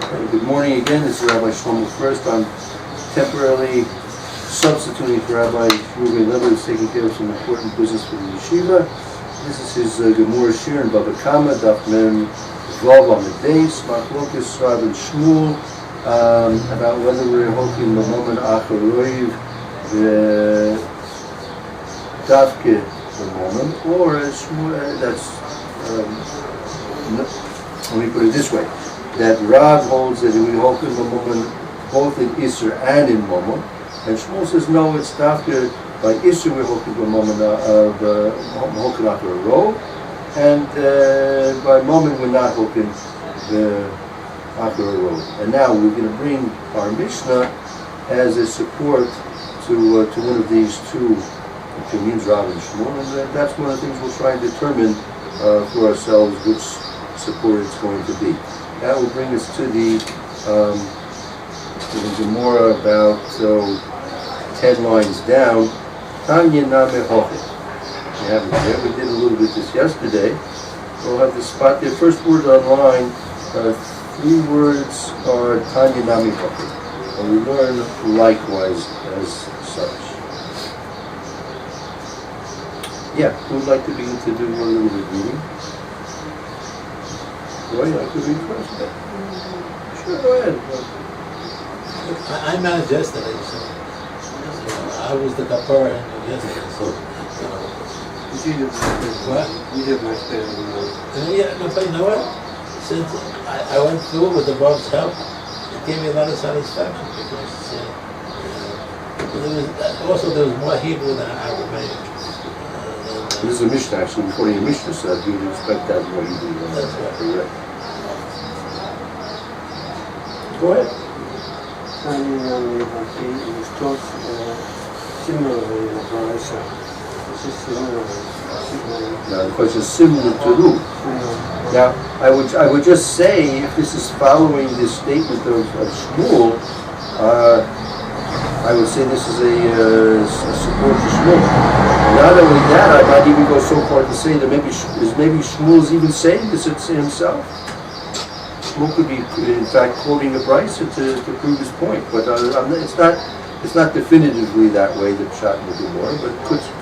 Good morning again. This is Rabbi Shlomo First. I'm temporarily substituting for Rabbi Reuven Lever, who's taking care of some important business for the Yeshiva. This is his Gemora Shir in Bava Kamma, Daf Mem Bava Medeis, Machlokas Rav and Shmuel, about whether we're holding the moment Acharoiv, the Davke the moment, or that's let me put it this way, that Rav holds that we hold in the moment both in Isser and in Momon, and Shmuel says no, it's Davke by Isser we hold in the moment of holding after a row, and by Momon we're not holding the after a row. And now we're going to bring our Mishnah as a support to one of these two opinions, Rav and Shmuel, and that's one of the things we'll try and determine for ourselves which support it's going to be. That will bring us to the Gemora about 10 lines down. Tanya Name Hoche. You have it there. We did a little bit this yesterday. We'll have the spot there. First word online, 3 words are Tanya Name Hoche. And we learn likewise as such. Yeah, who would like to begin to do a little bit reading? Roy, you like to read first? Sure, go ahead. I managed yesterday, so I was the kapara yesterday, so you did much better than me. yeah, no, but you know what? Since I went through with the Bav's help, it gave me a lot of satisfaction because there was more Hebrew than Aramaic. This is a Mishnah, actually, before your Mishnah said, you would expect that more easily than That's correct. Go ahead. Tanya Nami Hoche is taught similarly in the Torah. This is similarly. Now the question is similar to who? Now I would just say, if this is following this statement of Shmuel, I would say this is a support to Shmuel. Not only that, I might even go so far to say that maybe Shmuel's even saying this himself. Shmuel could be, in fact, quoting a Bryce to prove his point, but it's not definitively that way, the pshat in the Gemora, but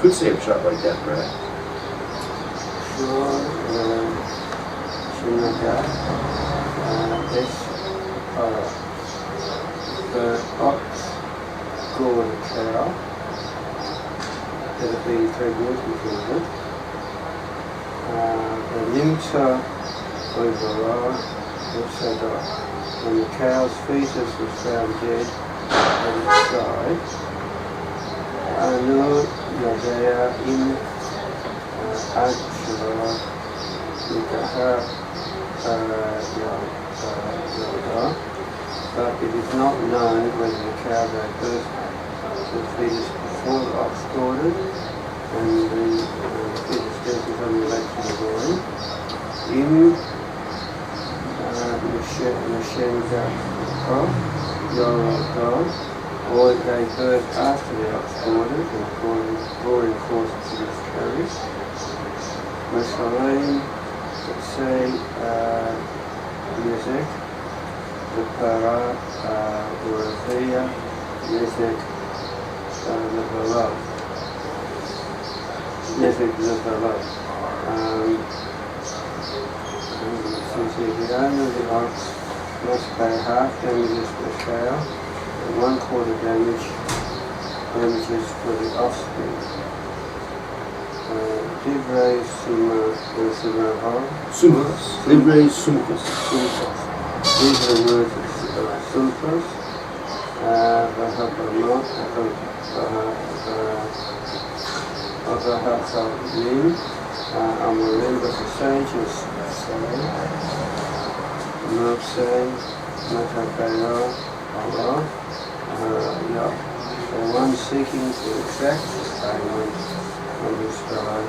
could say a pshat like that, perhaps. The ox, go and cow. It'll be 3 words between it. The Nimsa overall, when the cow's fetus was found dead at its side, Anu Yadea in Agshara Nikaha Yada, but it is not known whether the cow gave birth to the fetus before the ox slaughtered, and the fetus death is unrelated to the loin. In Mashenga Yorah, or it gave birth after the ox slaughtered, and according causes to its carries. Yerushalyim, let's say, Nezek, the para, Uravia, Nezek, the the owner of the ox must pay half damages per cow and 1/4 damages for the offspring. Divrei Sumkas. Divrei Sumkas. These are the words of Sumkas. Amorim, but the sages say, Merv say, Matakaya, Allah, the one seeking to exact payment on this fellow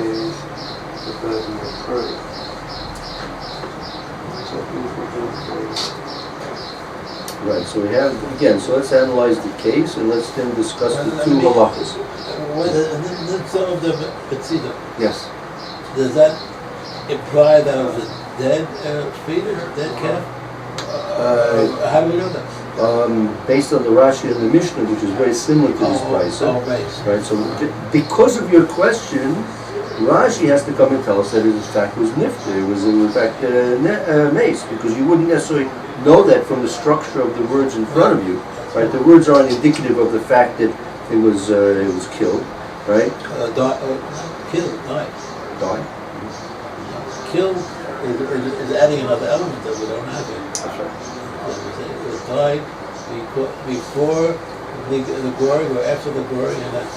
is the burden of proof. Right, so we have, again, so let's analyze the case and let's then discuss the 2 halachas. Some of the Petzida. Yes. Does that imply that it was a dead fetus, dead calf? How do we know that? Based on the Rashi and the Mishnah, which is very similar to this price. Right? So because of your question, Rashi has to come and tell us that it in fact was nifter, it was in fact mace, because you wouldn't necessarily know that from the structure of the words in front of you. Right? The words aren't indicative of the fact that it was killed, right? Killed, died. Died. Killed is adding another element that we don't have here. That's right. It was died before the goring or after the goring, and that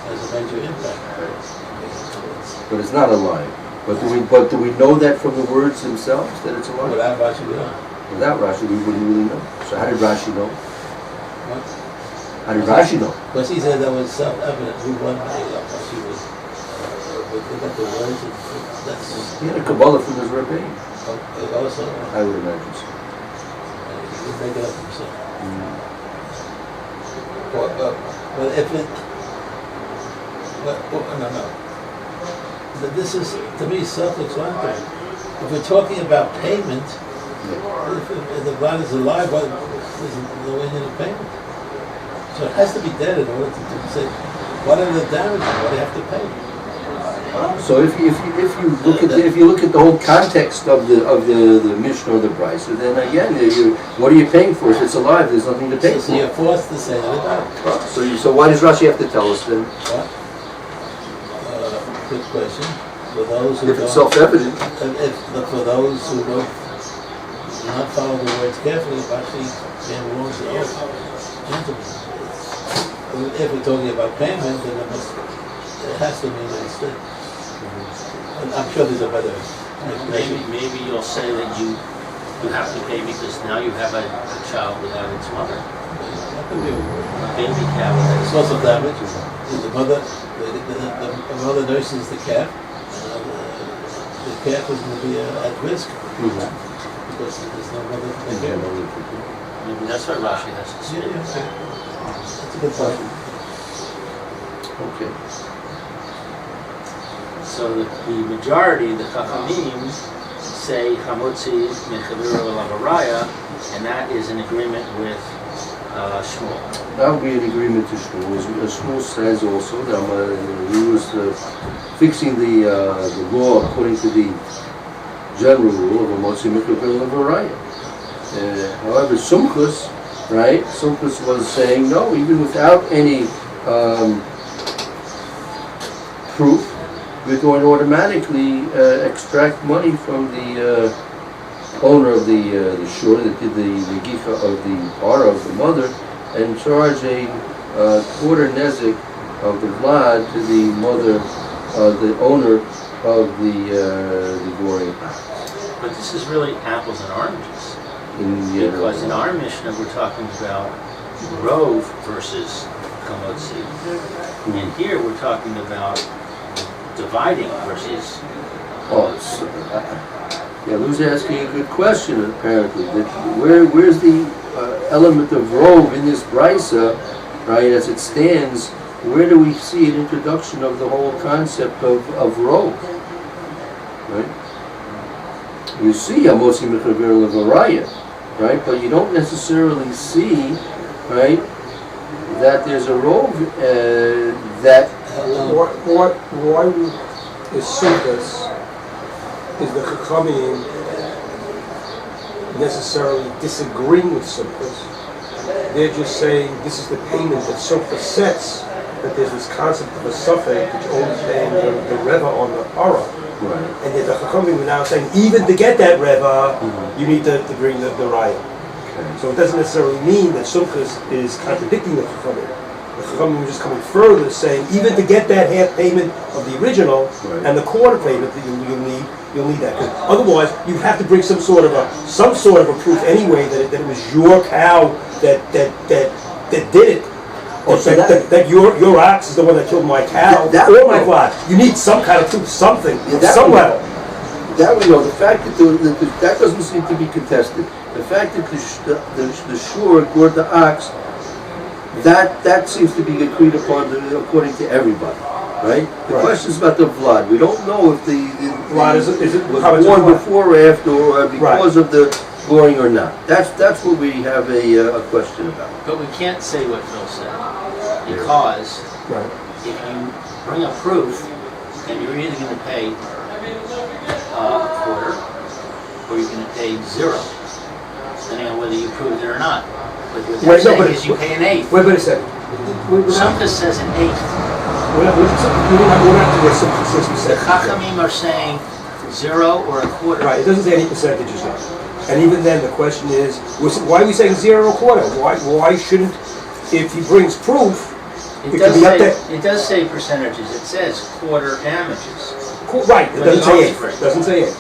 has a major impact. But it's not alive. But do we know that from the words themselves that it's alive? Without Rashi, we don't. Without Rashi, we wouldn't really know. So how did Rashi know? What? How did Rashi know? Because he said that was self-evident. Who won the Rashi was. But look at the words. That's. He had a Kabbalah from his Rebbe. Also. I would imagine so. He would make it up himself. But if it. No. But this is, to me, self-explanatory. If we're talking about payment, if the blood is alive, there's no way of payment. So it has to be dead in order to say, what are the damages? What do you have to pay? So if you look at the whole context of the Mishnah or the Brisa, then again, what are you paying for? If it's alive, there's nothing to pay for. So you're forced to say that it died. So why does Rashi have to tell us then? What? Good question. For those who if it's self-evident. For those who don't not follow the words carefully, Rashi came along to gentlemen. If we're talking about payment, then it has to mean instead. I'm sure there's a better. Maybe you'll say that you have to pay because now you have a child without its mother. That could be a Baby cow. source of damage. The mother nurses the calf. The calf is going to be at risk because there's no mother to take care of. Maybe that's what Rashi has to say. Yeah. That's a good point. Okay. So the majority, the Chachamim, say Hamotzi Mechaviru Lavaraya, and that is in agreement with Shmuel. That would be an agreement to Shmuel. Shmuel says also that he was fixing the law according to the general rule of a Motzi Mechaviru Lavaraya. However, Sumchus, right? Sumchus was saying no, even without any proof, we're going to automatically extract money from the owner of the shore that did the gicha of the para of the mother, and charge a quarter nezik of the vlad to the mother, the owner of the goring. But this is really apples and oranges. Because in our Mishnah we're talking about rove versus kamotzi. And here we're talking about dividing versus. Lou's asking a good question. Apparently, that where's the element of rove in this brisa, right? As it stands, where do we see an introduction of the whole concept of rove, right? You see Amosi Mechaver Levaraya, right? But you don't necessarily see, right, that there's a rove that. Why is Sukkos, is the Chachamim necessarily disagreeing with Sukkos? They're just saying this is the payment that Sukkos sets, that there's this concept of a suffix which only paying the Reva on the Ara. Right. And yet the Chachamim are now saying even to get that Reva, you need to bring the Raya. Okay. So it doesn't necessarily mean that Sukkos is contradicting the Chachamim. The Chachamim are just coming further, saying even to get that half payment of the original and the quarter payment that you'll need that. Otherwise, you have to bring some sort of a proof anyway that it was your cow that did it. That your ox is the one that killed my cow or my vlad. You need some kind of proof, something, some level. That we know. The fact that that doesn't seem to be contested. The fact that the shore gored the ox. That seems to be agreed upon according to everybody, right? The question is about the vlad. We don't know if the vlad is was born before or after, or because of the scoring or not. That's what we have a question about. But we can't say what Phil said, because Right. if you bring a proof, then you're either going to pay a quarter, or you're going to pay zero, depending on whether you proved it or not. But what they're Wait, no, saying but- is you pay an eighth. Wait a second. Sumka says an eighth. We're not doing something since we The said. Chachamim are saying zero or a quarter. Right, it doesn't say any percentages there. And even then, the question is, why are we saying 0 or a quarter? Why shouldn't, if he brings proof, It it does could be up say, there. it does say percentages. It says quarter damages. Right, it But doesn't he say goes 8. for it. Doesn't say 8. It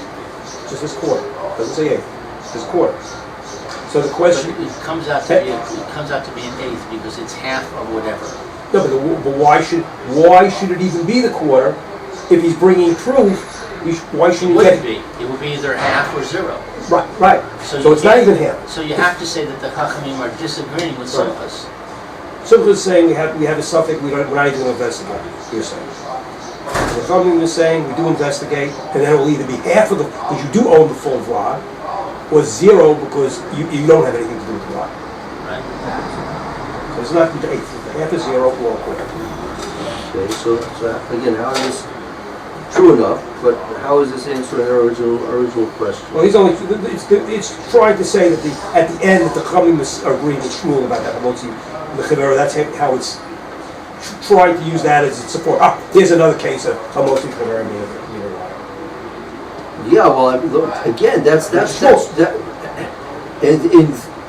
just says quarter. Doesn't say 8. It says quarter. So the But question, it comes out to be an eighth because it's half of whatever. no, but why should it even be the quarter? If he's bringing proof, why It shouldn't he wouldn't get? be. It would be either half or zero. Right. So So you it's not can't- even him. So you have to say that the Chachamim are disagreeing with Right. Sumkas. Simple as saying we have a suffix, we're not even going to investigate, you're saying. The Chachamim is saying we do investigate, and then it will either be half of the, because you do own the full Vlad, or 0 because you don't have anything to do with the Vlad. Right? So it's not the eighth, the half is 0 or a quarter. Okay, so again, how is this true enough? But how is this answering our original question? Well, he's only, it's trying to say that at the end, that the Chachamim are agreeing with Shmuel about that Hamotzi Mechivera, that's how it's trying to use that as its support. Here's another case of Hamotzi Mechivera. Yeah, well, look, again, that's that.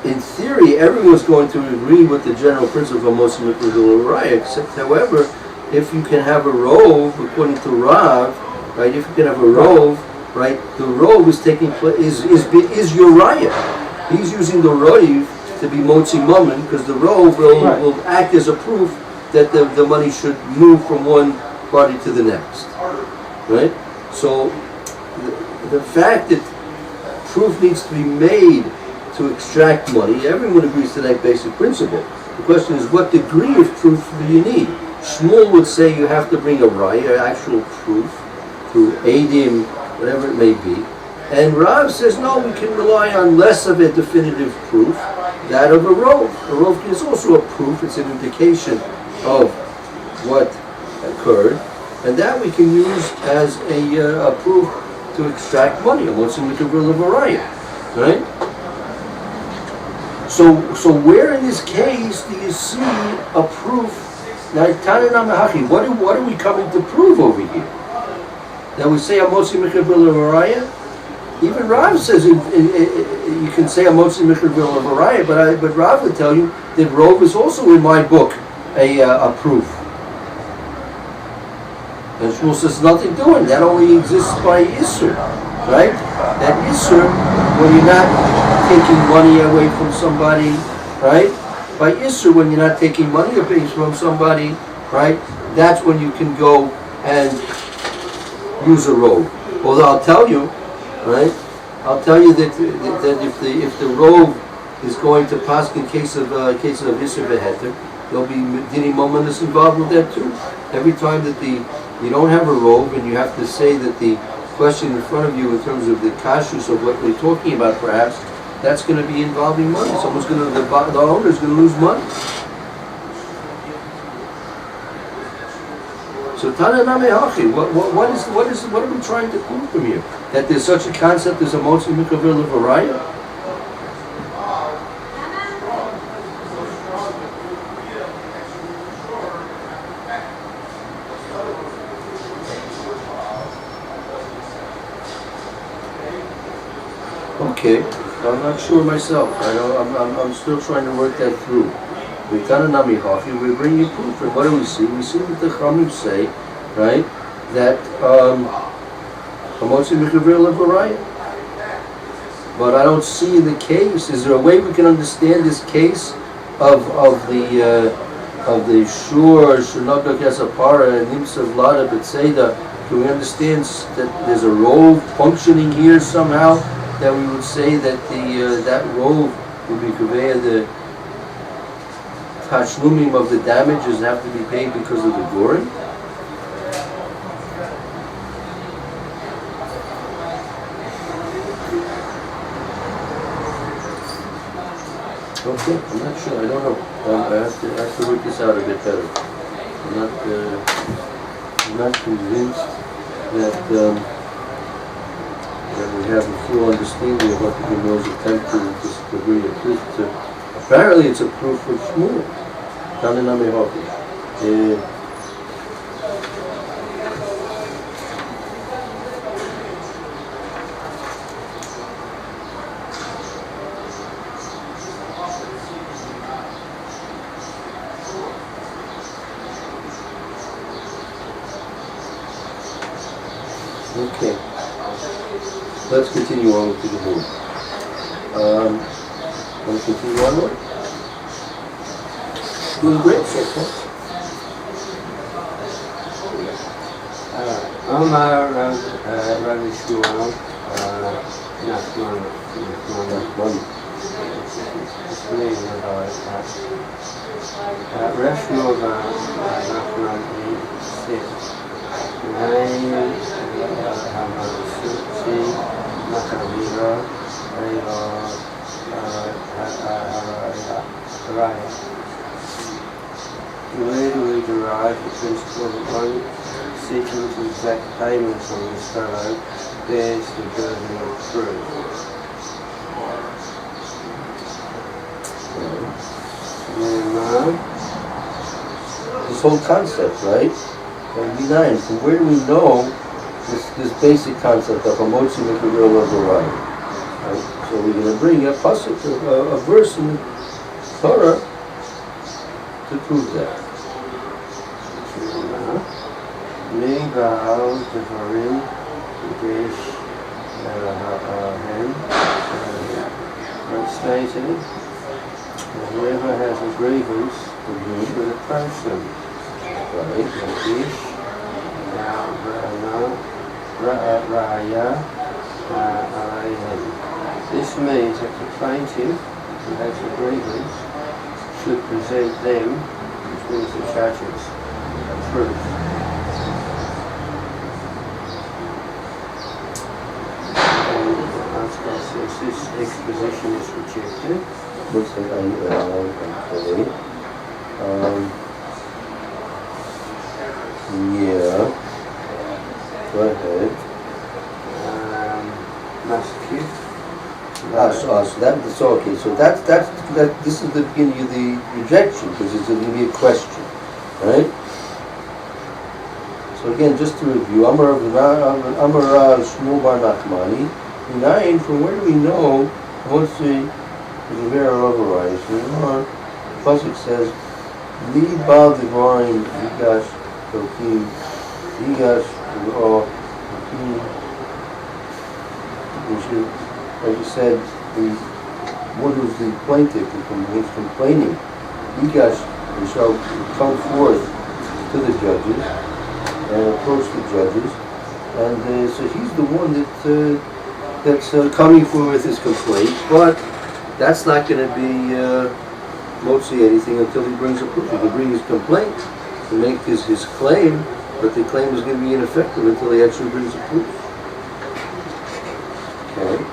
In theory, everyone's going to agree with the general principle of Moshe Mikvah Raya, except, however, if you can have a rove, according to Rav, right? If you can have a rove, right? The rove is taking place is Uriah. He's using the rove to be Motzi Mammon because the rove will act as a proof that the money should move from one party to the next, right? So the fact that proof needs to be made to extract money, everyone agrees to that basic principle. The question is, what degree of proof do you need? Shmuel would say you have to bring a raya, actual proof, through Eidim, whatever it may be. And Rav says, no, we can rely on less of a definitive proof, that of a rove. A rove is also a proof, it's an indication of what occurred, and that we can use as a proof to extract money, what's in the Kabbalah of a raya, right? So where in this case do you see a proof? Now, what are we coming to prove over here? That we say a Motzi Mechavil Varaya? Even Rav says you can say a Motzi Mechavil Varaya, but Rav would tell you that Rove is also in my book a proof. And Shmuel says nothing doing. That only exists by Isser, right? That Isser, when you're not taking money away from somebody, right? By Isser, when you're not taking money away from somebody, right? That's when you can go and use a robe. Although I'll tell you, right? I'll tell you that if the robe is going to pass in case of Isser Beheter, there'll be Dini Momentus involved with that too. Every time that you don't have a robe and you have to say that the question in front of you in terms of the kashrus of what we're talking about, perhaps, that's going to be involving money. The owner's going to lose money. So Tananame Hachi, what are we trying to prove from here? That there's such a concept as a Motzi Mikavil of Araya? Okay, I'm not sure myself. I'm still trying to work that through. We bring you proof. And what do we see? We see what the Chachamim say, right? That Hamotzi Mechavir Levaraya. But I don't see the case. Is there a way we can understand this case of the Shur Shunagak Yasapara and Nimsa Vlada Betseda? Can we understand that there's a role functioning here somehow? That we would say that that role would be conveyed the tashlumim of the damages have to be paid because of the goring. Okay, I'm not sure, I don't know. I have to work this out a bit better. I'm not convinced that we have a full understanding of what the Gemara's attempt to bring a proof to. Apparently it's a proof for Shmuel. Tanenami Hoki. Okay, let's continue on with the Gemora. Want to continue onward? Doing great so far. Omar Rabbi Shmuel, Nachman. It's me, Rav Shmuel Nachman said, where do we derive the principle that one seeking to exact payment from his fellow bears the burden of proof? This whole concept, right? B9. From where do we know this basic concept of Hamotzi Mikavil of the right? So we're going to bring a pasuk, a verse in the Torah to prove that. Megal Devarim Gesh Hem stated, whoever has a grievance should approach them. This means that the plaintiff who has a grievance should present them, which means the judges, a proof. Since this exposition is rejected, looks like okay. Yeah. Go ahead. So okay. So that. This is the beginning of the rejection because it's going to be a question, right? So again, just to review, Amar Shmuel Bar Nachmani. From where do we know what's the very otherwise? The pasuk says, "Li Bal Divine Yigash Tokim Yigash Lo Tokim." Like you said, the one who's the plaintiff who's complaining, Yigash, he shall come forth to the judges and approach the judges, and so he's the one that's coming forward with his complaint, but that's not going to be mostly anything until he brings a proof. He can bring his complaint to make his claim, but the claim is going to be ineffective until he actually brings a proof. Okay.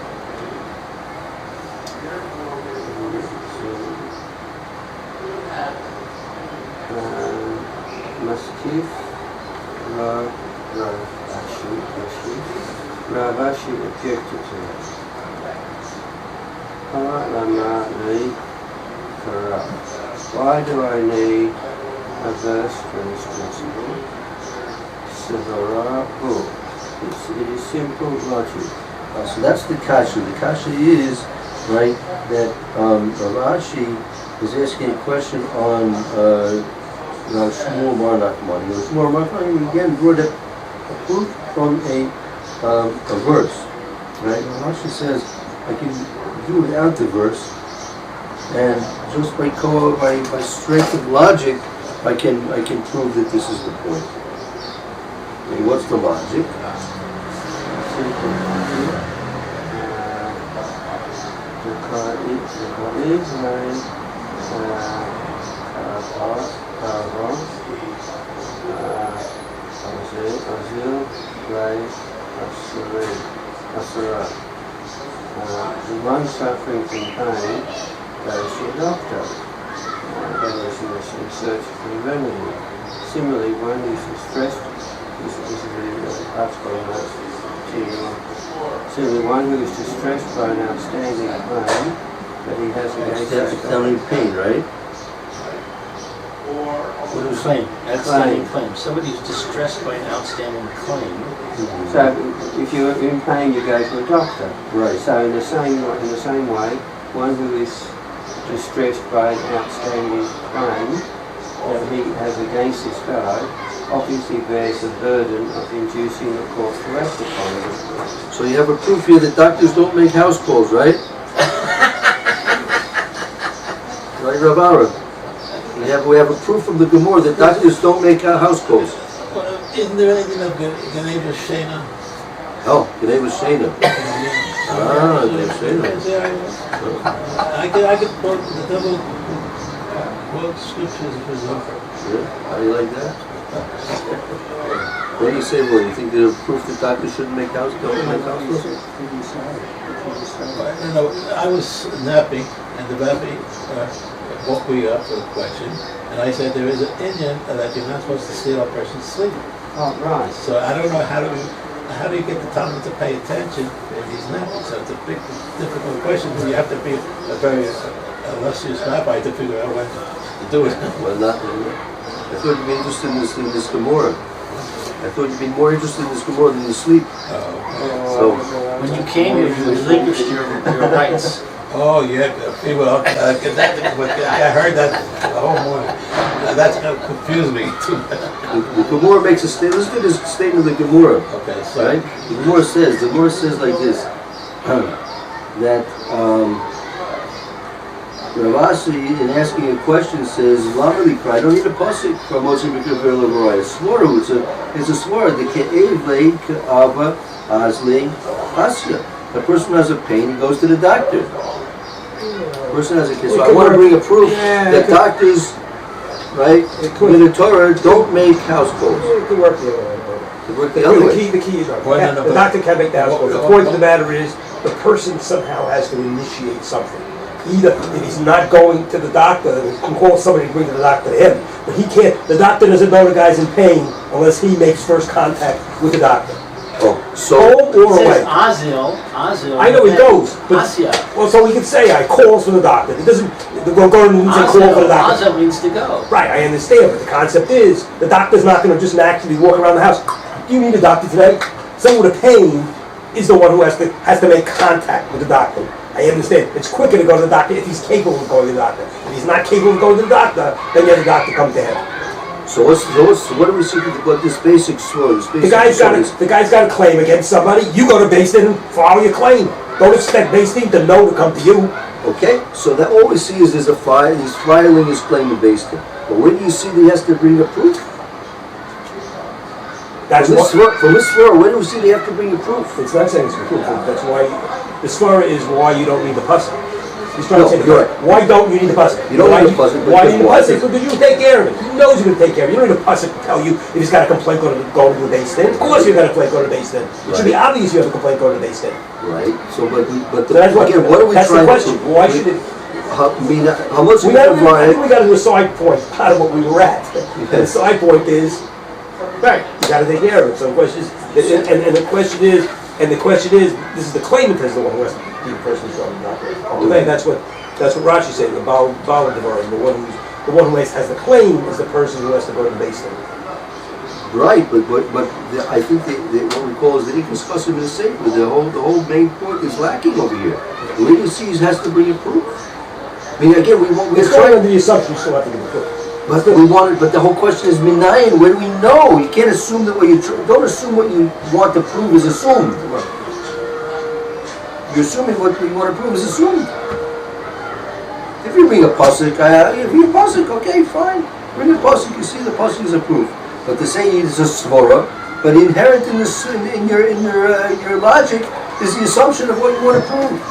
Ravashi objected to it. Why do I need a verse for this principle? It is simple logic. So that's the kasha. The kasha is, right, that Ravashi is asking a question on Shmuel Bar Nachmani. Shmuel Bar Nachmani again brought up a proof from a verse, right? Rashi says I can do without the verse, and just by strength of logic, I can prove that this is the point. Okay, what's the logic? The one suffering from pain goes to a doctor, goes in search for a remedy. Similarly, one who's distressed, this is the article notes to you. Similarly, one who is distressed by an outstanding claim that he has against his Outstanding pain, right? Claim, outstanding claim. Somebody who's distressed by an outstanding claim. So, if you're in pain, you go to a doctor. Right. So, in the same way, one who is distressed by an outstanding claim that he has against his fellow obviously bears the burden of inducing the court to act upon him. So you have a proof here that doctors don't make house calls, right? Right, Rav Aaron? We have a proof from the Gemora that doctors don't make house calls. Isn't there anything of Geneva Shena? Oh, Geneva Shena. Geneva Shena. I could quote the double quote scriptures if it's over. Yeah? How do you like that? What do you say, Roy? You think there's proof that doctors shouldn't make house calls? I was napping, and the Rabbi woke me up with a question, and I said there is an Indian that you're not supposed to steal a person's sleep. Oh, right. So I don't know how do you get the Talmud to pay attention when he's napping? So it's a big, difficult question. You have to be a very illustrious rabbi to figure out when to do it. Well, not. I thought you'd be interested in this Gemora. I thought you'd be more interested in this Gemora than you sleep. So When you came here, you relinquished your rights. Oh yeah, well, I heard that the whole morning. That's going to confuse me too. the Gemora makes a statement. Let's do this statement of the Gemora. Okay, so Right? The Gemora says like this, that Rav Asi, in asking a question, says, "Lamali cry." I don't need a pasuk from Moshe Mikra Levoraya. Svoru, it's a svara. The ke'evle ke'ava azle asya. The person has a pain, he goes to the doctor. The person has a case. So I want to bring a proof that doctors, right, with the Torah, don't make house calls. It could work the other way. They work the other way. The key is the doctor can make the house calls. The point of the matter is the person somehow has to initiate something. Either if he's not going to the doctor, he can call somebody to bring the doctor to him. But he can't. The doctor doesn't know the guy's in pain unless he makes first contact with the doctor. Oh, so Home or It away. says Azil. I know he goes, but Asya. well, so we can say I calls for the doctor. It doesn't go and say call for the doctor. Azil means to go. Right, I understand, but the concept is the doctor's not going to just naturally walk around the house. Do you need a doctor today? Someone with a pain is the one who has to make contact with the doctor. I understand. It's quicker to go to the doctor if he's capable of going to the doctor. If he's not capable of going to the doctor, then you have the doctor come to him. So what do we see about this basic story? The guy's got a claim against somebody. You go to Beis Din and file your claim. Don't expect Beis Din to know to come to you. Okay, so that all we see is there's a file. He's filing his claim in Beis Din. But where do you see that he has to bring a proof? From this svara, where do we see they have to bring a proof? It's not saying it's a proof. That's why the svara is why you don't need the pasuk. He's trying to say, right. Why don't you need the pasuk? You don't need the pasuk. Why do you need the pasuk? Because you can take care of it. He knows you can take care of it. You don't need a pasuk to tell you if he's got a complaint, go to the Beis Din. Of course you've got a complaint, go to the Beis Din. It should be obvious you have a complaint, go to the Beis Din. Right. So, but That's what are we that's trying to do? Why should it? How much I think we got to a side point out of what we were at. And the side point is, right, you got to take care of it. So the question is, and the question is, this is the claimant is the one who has to be the person who's going to doctor. Okay, that's what Rashi said. The Bava Devarim, the one who has the claim is the person who has to go to the Beis Din. Right, but I think what we call is the Ikas Chasim is safe. But the whole main point is lacking over here. The way you see he has to bring a proof. I mean, again, we're It's trying. going under the assumption you still have to give a proof. But the whole question is minayin. Where do we know? You can't assume that don't assume what you want to prove is assumed. You're assuming what you want to prove is assumed. If you bring a pasuk, okay, fine. Bring a pasuk. You see the pasuk is a proof. But to say it's a svara, but inherent in this in your logic is the assumption of what you want to prove.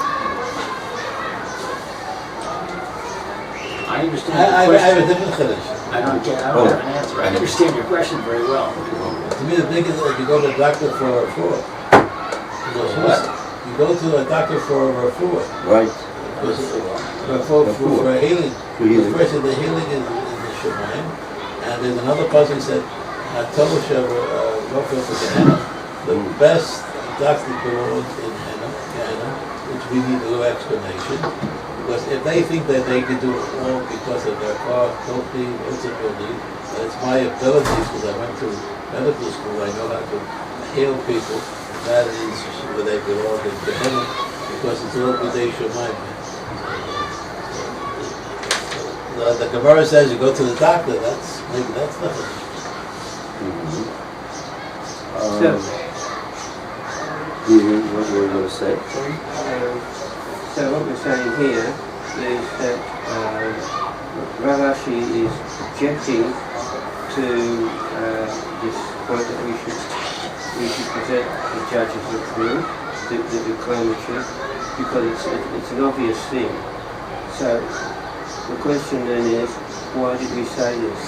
I understand I your have a question. different chiddush. I don't have an answer. I understand your question very well. To me, the thing is that you go to the doctor for a refuah. You go to a doctor for a refuah. Right. For healing. The first of the healing is in the Shemayim, and there's another person said, the best doctor belongs in Gehenna, which we need a little explanation. Because if they think that they can do it all because of their car, healthy, disability, it's my abilities, because I went to medical school, I know how to heal people. That is where they belong in Gehenna, because it's all B'dei Shemayim. The Gemora says you go to the doctor, that's nothing. What were you going to say? So what we're saying here is that Rav Ashi is objecting to this point that we should present the judges with proof, the reclamatory, because it's an obvious thing. So the question then is, why did we say this?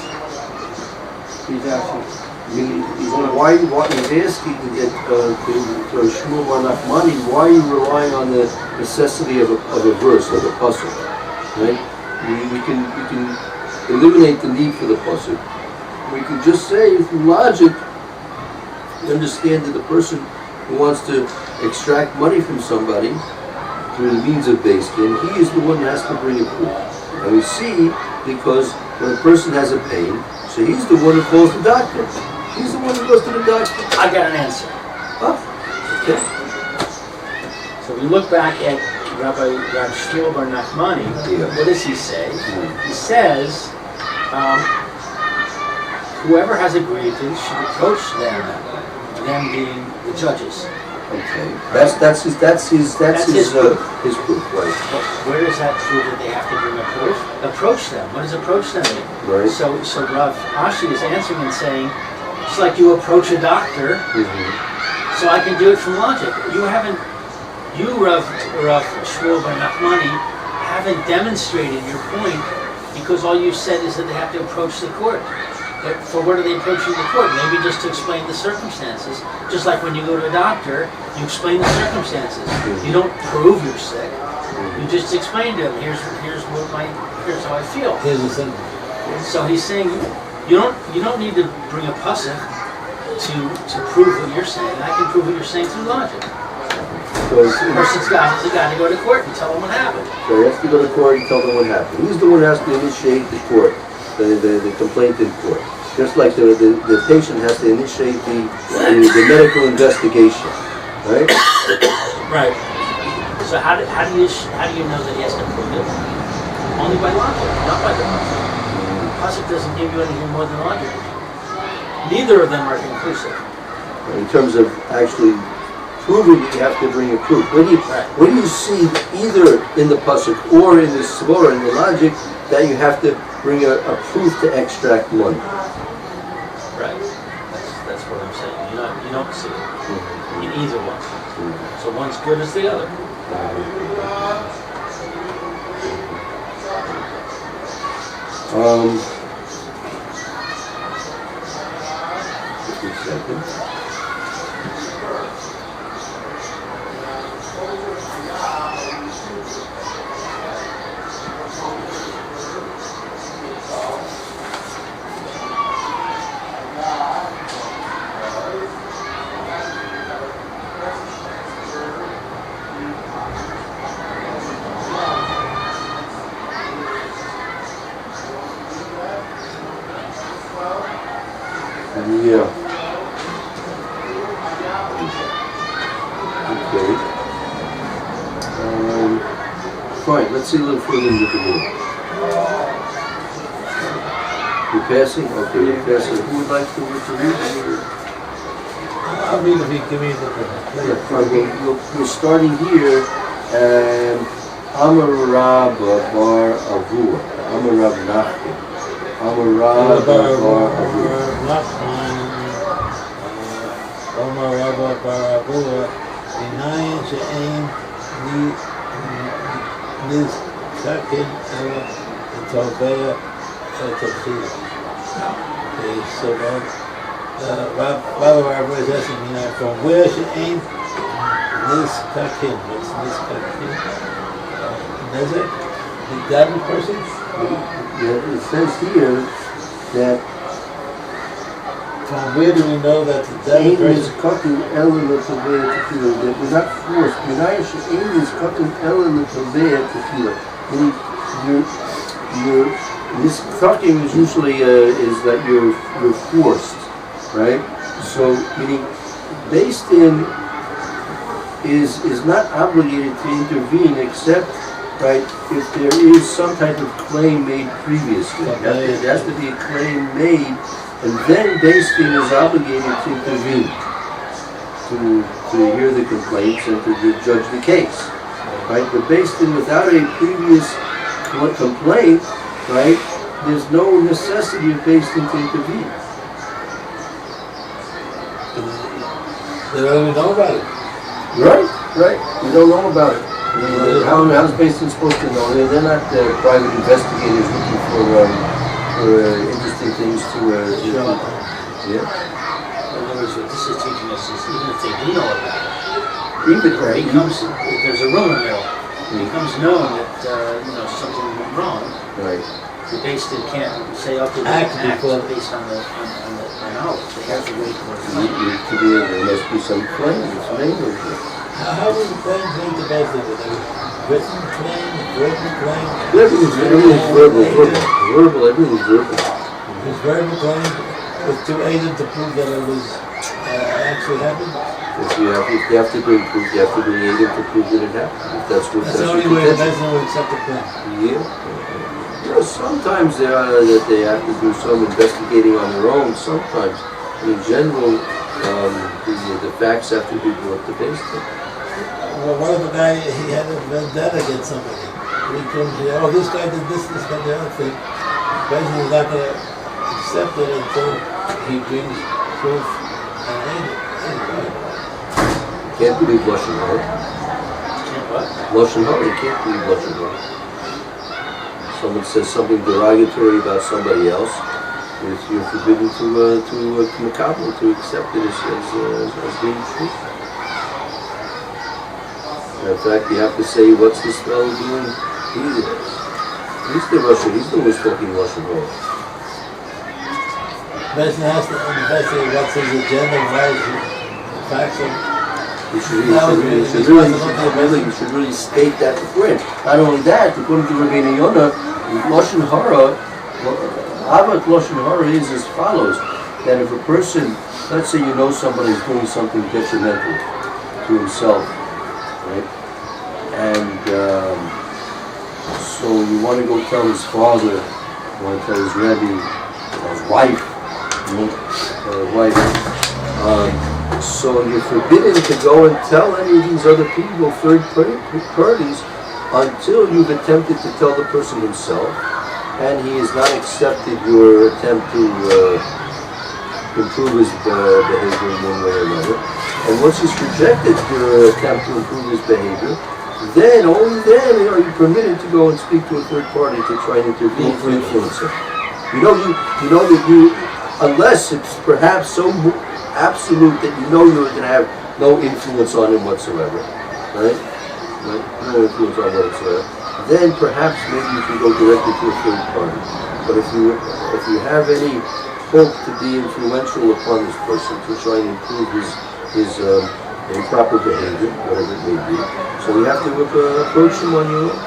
He's asking. Why he's asking to Shmuel Bar Nachmani, why are you relying on the necessity of a verse, of a pasuk? Right? We can eliminate the need for the pasuk. We can just say through logic, understand that the person who wants to extract money from somebody through the means of beis din, he is the one who has to bring it proof. And we see, because when a person has a pain, so he's the one who calls the doctor. He's the one who goes to the doctor. I got an answer. Oh, okay. So we look back at Rav Shmuel Bar Nachmani. Yeah. What does he say? He says, whoever has a grievance should approach them being the judges. Okay. That's his proof, right? But where does that prove that they have to bring a proof? Approach them. What does approach them mean? Right. So Rav Ashi is answering and saying, it's like you approach a doctor, so I can do it from logic. You Rav Shmuel Bar Nachmani, haven't demonstrated your point, because all you said is that they have to approach the court. But for what are they approaching the court? Maybe just to explain the circumstances. Just like when you go to a doctor, you explain the circumstances. You don't prove you're sick. You just explain to them, here's how I feel. Here's the thing. So he's saying you don't need to bring a pasuk to prove what you're saying. I can prove what you're saying through logic. So The person's got to go to court and tell them what happened. he has to go to court and tell them what happened. He's the one who has to initiate the court, the complaint in court. Just like the patient has to initiate the medical investigation, right? Right. So how do you know that he has to prove it? Only by logic, not by the pasuk. Pasuk doesn't give you anything more than logic. Neither of them are conclusive. In terms of actually proving, you have to bring a proof. When you see either in the pasuk or in the svara, in the logic, that you have to bring a proof to extract money. Right. That's what I'm saying. You don't see it in either one. So one's good as the other. Just a second. Yeah. Okay. Fine, let's see a little further into the book. You're passing? Okay, you're passing. Who would like to read? I'll read if you give me Yeah, fine. We're starting here, and Amar Rabba Bar Avur, Amar Rab Nachman, Amar Rabba Bar Avur. Omar Rabba Bar Avur, Inayin She'ein Nizkakin Tovea Tafsir. Okay, so Bava Rabba is asking me from where She'ein Nizkakin. What's Nizkakin? Nezek? The damaged person? Yeah, it says here that From where do we know that the Ain damaged is person? cutting Ella Latavea Tequila, that we're not forced. Ain is cutting Ella Latavea Tequila. Meaning, this cutting is usually is that you're forced, right? So, meaning, based in is not obligated to intervene except, right, if there is some type of claim made previously. There has to be a claim made, and then based in is obligated to intervene, to hear the complaints and to judge the case, right? But based in without a previous complaint, right, there's no necessity of based in to intervene. They don't even know about it. Right. You don't know about it. How's Basin supposed to know? They're not private investigators looking for interesting things to Sure. yeah. In other words, what this is teaching us is even if they do know about it, Even or it becomes, if there's a rumor mill, it becomes known that, something went wrong, right. the based in can't say, okay, they Act can act before- based on the knowledge. They have to wait for it. There must be some claim that's made of it. How was the claim made to both of them? Written claim, verbal claim? Everything's verbal. Everything's verbal. It was verbal claim with two agents to prove that it was actually happened? If you have to bring proof, you have to bring agent to prove that it happened. If that's what That's the only way the Bezdin would accept the claim. Yeah. Sometimes that they have to do some investigating on their own. Sometimes, in general, the facts have to be brought to base. Well, what if a guy, he had a vendetta against somebody? He comes here, this guy did this guy did the other thing. Bezdin is not going to accept it until he brings proof and agent. Can't believe Lashon Hara. Lashon Hara, you can't believe Lashon Hara. Someone says something derogatory about somebody else, you're forbidden to makabel, to accept it as being true. In fact, you have to say, what's this fellow doing? He's the Russian, he's the one who's talking Russian. Bezdin has to investigate what's his agenda, why is the facts of. You should really state that beforehand. Not only that, according to Rabbeinu Yonah, Lashon Hara, Avat Lashon Hara is as follows: that if a person, let's say you know somebody is doing something detrimental to himself, right? And so you want to go tell his father, you want to tell his Rebbe, his wife, so you're forbidden to go and tell any of these other people, third parties, until you've attempted to tell the person himself, and he has not accepted your attempt to improve his behavior in one way or another. And once he's rejected your attempt to improve his behavior, then, only then are you permitted to go and speak to a third party to try and intervene to influence him. You know that you, unless it's perhaps so absolute that you know you're going to have no influence on him whatsoever, right? No influence on whatsoever. Then perhaps maybe you can go directly to a third party. But if you have any hope to be influential upon this person to try and improve his improper behavior, whatever it may be, so you have to approach him on your own.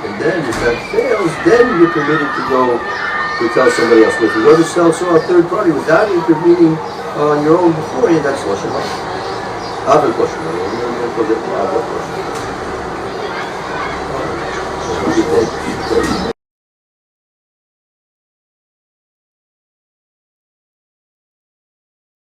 And then if that fails, then you're permitted to go to tell somebody else. But if you go to tell a third party without intervening on your own beforehand, that's Lashon Hara. Avat Lashon Hara. We're going to call it Avat Lashon Hara.